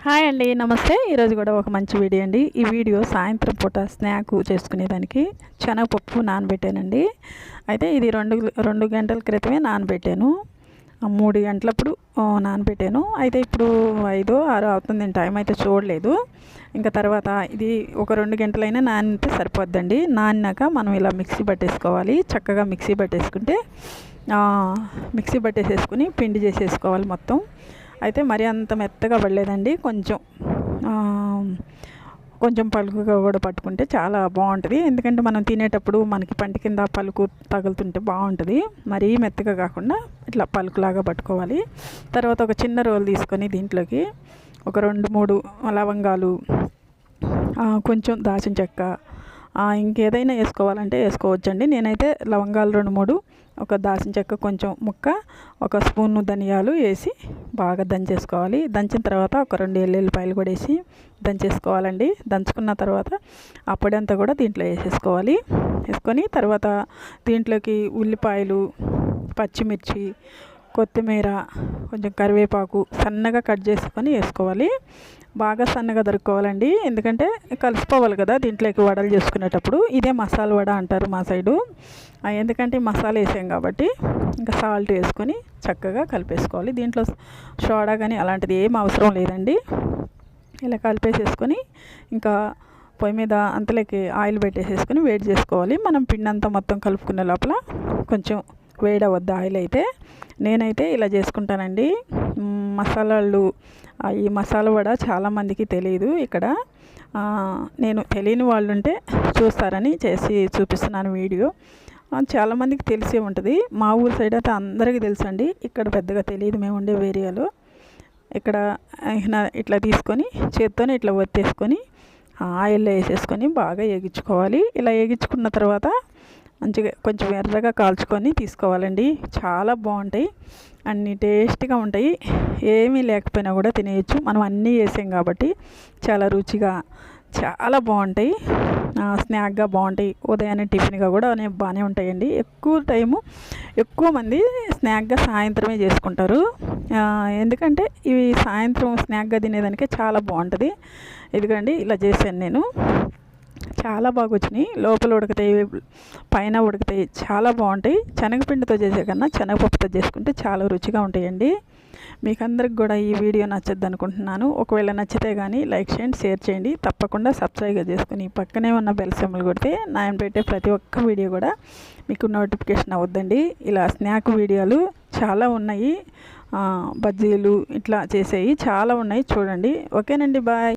Hi అండి, నమస్తే. ఈరోజు కూడా ఒక మంచి వీడియో అండి. ఈ వీడియో సాయంత్రం పూట స్నాక్ చేసుకునేదానికి శనగపప్పు నానబెట్టానండి. అయితే ఇది రెండు గంటల క్రితమే నానబెట్టాను. 3 గంటలప్పుడు నానబెట్టాను. అయితే ఇప్పుడు 5, 6 అవుతుంది, టైం అయితే చూడలేదు. ఇంకా తర్వాత ఇది ఒక 2 గంటలైనా నానితే సరిపోద్దండి. నానినాక మనం ఇలా మిక్సీ పట్టేసుకోవాలి. చక్కగా మిక్సీ పట్టేసేసుకుని పిండి చేసేసుకోవాలి మొత్తం. అయితే మరి అంత మెత్తగా పడలేదండి, కొంచెం పలుకుగా కూడా పట్టుకుంటే చాలా బాగుంటుంది. ఎందుకంటే మనం తినేటప్పుడు మనకి పంటి కింద పలుకు తగులుతుంటే బాగుంటుంది. మరీ మెత్తగా కాకుండా ఇట్లా పలుకులాగా పట్టుకోవాలి. తర్వాత ఒక చిన్న రోల్ తీసుకొని దీంట్లోకి ఒక 2-3 లవంగాలు, కొంచెం దాల్చిన చెక్క, ఇంకేదైనా వేసుకోవాలంటే వేసుకోవచ్చండి. నేనైతే లవంగాలు 2-3, ఒక దాల్చిన చెక్క కొంచెం ముక్క, ఒక స్పూను ధనియాలు వేసి బాగా దంచేసుకోవాలి. దంచిన తర్వాత ఒక 2 ఎల్లుల్లిపాయలు కూడా వేసి దంచేసుకోవాలండి. దంచుకున్న తర్వాత ఆ పొడి అంతా కూడా దీంట్లో వేసుకొని తర్వాత దీంట్లోకి ఉల్లిపాయలు, పచ్చిమిర్చి, కొత్తిమీర, కొంచెం కరివేపాకు సన్నగా కట్ చేసుకొని వేసుకోవాలి. బాగా సన్నగా దొరుకుకోవాలండి, ఎందుకంటే కలిసిపోవాలి కదా దీంట్లోకి వడలు చేసుకునేటప్పుడు. ఇదే మసాలా వడ అంటారు మా సైడు. ఎందుకంటే మసాలా వేసాం కాబట్టి ఇంకా సాల్ట్ వేసుకొని చక్కగా కలిపేసుకోవాలి. దీంట్లో సోడా కానీ అలాంటిది ఏం అవసరం లేదండి. ఇలా కలిపేసేసుకొని ఇంకా పొయ్యి మీద అంతలోకి ఆయిల్ పెట్టేసేసుకొని వేడి చేసుకోవాలి. మనం పిండి అంతా మొత్తం కలుపుకునే లోపల కొంచెం వేడవద్దు ఆయిల్ అయితే. నేనైతే ఇలా చేసుకుంటానండి. మసాలాలు, ఈ మసాలా వడ చాలామందికి తెలియదు ఇక్కడ. నేను తెలియని వాళ్ళు ఉంటే చూస్తారని చేసి చూపిస్తున్నాను వీడియో. చాలామందికి తెలిసే ఉంటుంది. మా ఊరు సైడ్ అయితే అందరికీ తెలుసండి, ఇక్కడ పెద్దగా తెలియదు మేము ఉండే ఏరియాలో. ఇక్కడ ఇట్లా తీసుకొని చేత్తోనే ఇట్లా ఒత్తేసుకొని ఆయిల్లో వేసేసుకొని బాగా వేగించుకోవాలి. ఇలా వేగించుకున్న తర్వాత మంచిగా కొంచెం ఎర్రగా కాల్చుకొని తీసుకోవాలండి. చాలా బాగుంటాయి, అన్నీ టేస్ట్గా ఉంటాయి. ఏమీ లేకపోయినా కూడా తినేయచ్చు, మనం అన్నీ వేసాం కాబట్టి చాలా రుచిగా చాలా బాగుంటాయి. స్నాక్గా బాగుంటాయి. ఉదయాన్నే టిఫిన్గా కూడా బాగానే ఉంటాయండి. ఎక్కువ మంది స్నాక్గా సాయంత్రమే చేసుకుంటారు. ఎందుకంటే ఇవి సాయంత్రం స్నాక్గా తినేదానికే చాలా బాగుంటుంది. ఎందుకండి ఇలా చేశాను నేను. చాలా బాగా వచ్చినాయి. లోపల ఉడకతాయి, పైన ఉడకతాయి, చాలా బాగుంటాయి. శనగపిండితో చేసే కన్నా శనగపప్పుతో చేసుకుంటే చాలా రుచిగా ఉంటాయండి. మీకు అందరికి కూడా ఈ వీడియో నచ్చద్దు అనుకుంటున్నాను. ఒకవేళ నచ్చితే కానీ లైక్ చేయండి, షేర్ చేయండి. తప్పకుండా సబ్స్క్రైబ్ చేసుకుని పక్కనే ఉన్న బెల్ సింబల్ కొడితే నేను పెట్టే ప్రతి ఒక్క వీడియో కూడా మీకు నోటిఫికేషన్ అవుద్దండి. ఇలా స్నాక్ వీడియోలు చాలా ఉన్నాయి. బజ్జీలు ఇట్లా చేసేవి చాలా ఉన్నాయి, చూడండి. ఓకేనండి, బాయ్.